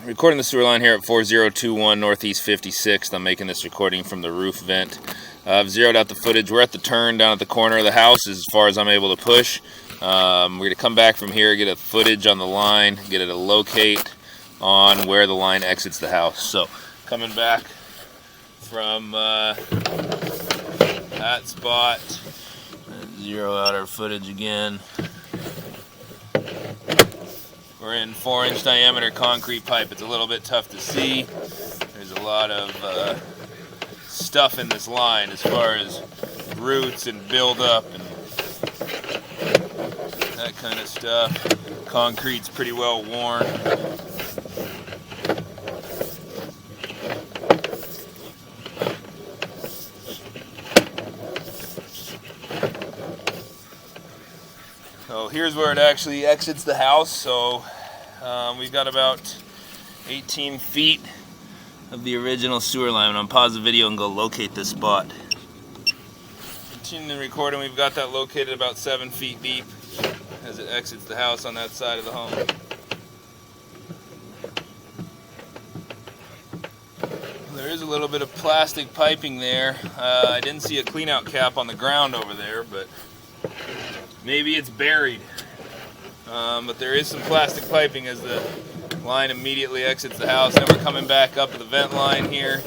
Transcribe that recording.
recording the sewer line here at 4021 Northeast 56th. I'm making this recording from the roof vent. I've zeroed out the footage. We're at the turn down at the corner of the house as far as I'm able to push. We're going to come back from here, get a footage on the line, get it a locate on where the line exits the house. So coming back from that spot, zero out our footage again. We're in 4-inch diameter concrete pipe. It's a little bit tough to see. There's a lot of stuff in this line as far as roots and buildup and that kind of stuff. Concrete's pretty well worn. So here's where it actually exits the house. So we've got about 18 feet of the original sewer line. I'm going to pause the video and go locate this spot. Continuing recording, we've got that located about 7 feet deep as it exits the house on that side of the home. There is a little bit of plastic piping there. I didn't see a cleanout cap on the ground over there, but maybe it's buried. But there is some plastic piping as the line immediately exits the house. Then we're coming back up to the vent line here.